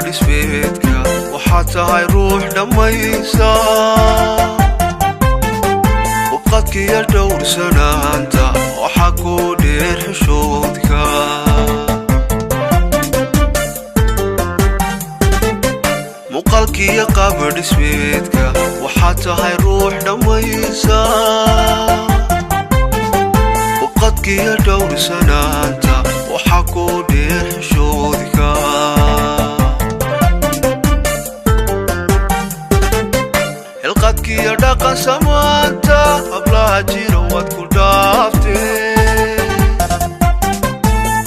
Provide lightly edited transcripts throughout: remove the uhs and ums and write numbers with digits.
dhismeedka waxaad tahay ruux dhammaysa ubqadkiyo dhowrsanaanta waxaa ku dheer xishoodka muuqaalkiyo qaab dhismeedka waxaad tahay ruux dhammaysa ubqadkiyo dhowrsanaanta waxaa ku dheer xishoodka hilqadkiyo dhaqan samaanta hablaha jira waad ku dhaaftee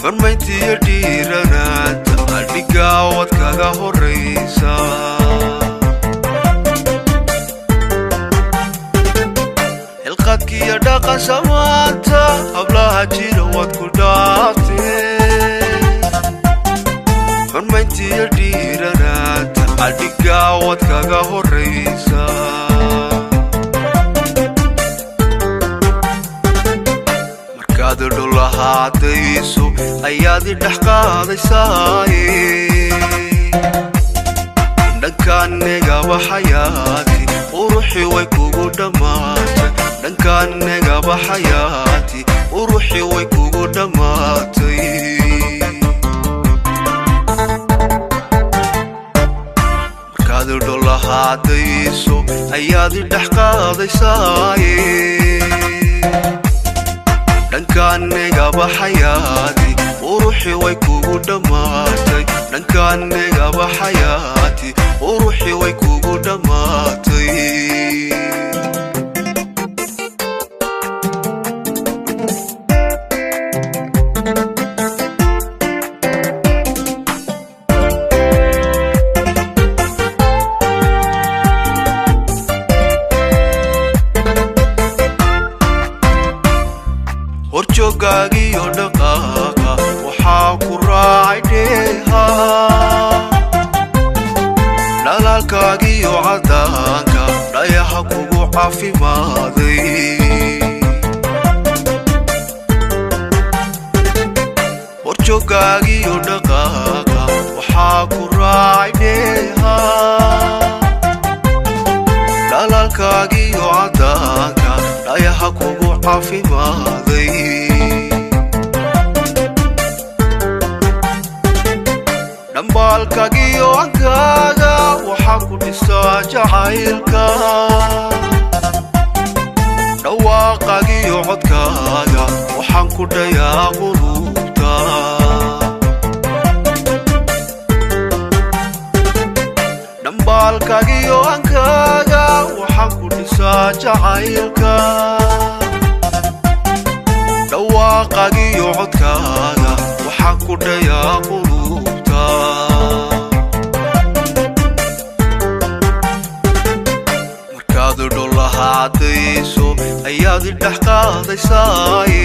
xurmayntiyo dhiiranaanta adhigaa waad kaga horraysa hilqadkiyo dhaqan samaanta hablaha jira waad ku dhaaftee xurmayntiyo dhiiranaanta adhigaa waad kaga horraysa markaad dhulahaadayso ayaad idhex qaadaysaaye dhankaanegaba xayaati uruxi way kugu dhammaatay dhankaanegaba xayaati uruxi way kugu dhammaatay markaad dhulahaadayso ayaad idhex qaadaysaaye dhankaanegaba xayaati uruxi way kugu dhammaatay dhankaanegaba xayaati uruxi way kugu dhammaatay horjoogaagiyo dhaqaaqa waxaa ku raacay dheeha dhalaalkaagiyo caddaanka dhayaha kugu caafimaaday horjoogaagiyo dhaqaaqa waxaa ku raacay dheeha dhalaalkaagiyo caddaanka dhayaha kugu caafimaaday dhambaalkaagiyo ankaaga waxaa ku dhisaa jacaylka dhawaaqaagiyo codkaaga waxaan ku dhayaa qulubta dhambaalkaagiyo ankaaga waxaan ku dhisaa jacaylka dhawaaqaagiyo codkaaga waxaan ku dhayaa qulubta markaad dhulahaadayso ayaad idhex qaadaysaaye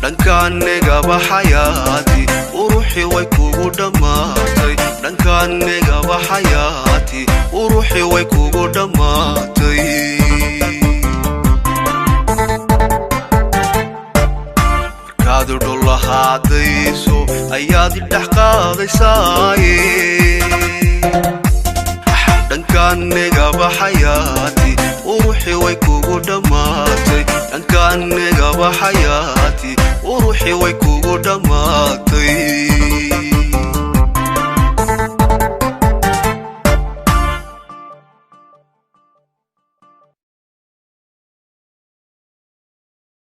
dhankaanegaba xayaati uruxi way kugu dhammaatay dhankaanegaba xayaati uruxi way kugu dhammaatay markaad dhulahaadayso ayaad idhex qaadaysaaye dhankaanegaba xayaati uruxi way kugu dhammaatay dhankaanegaba xayaati uruxi way kugu dhammaatay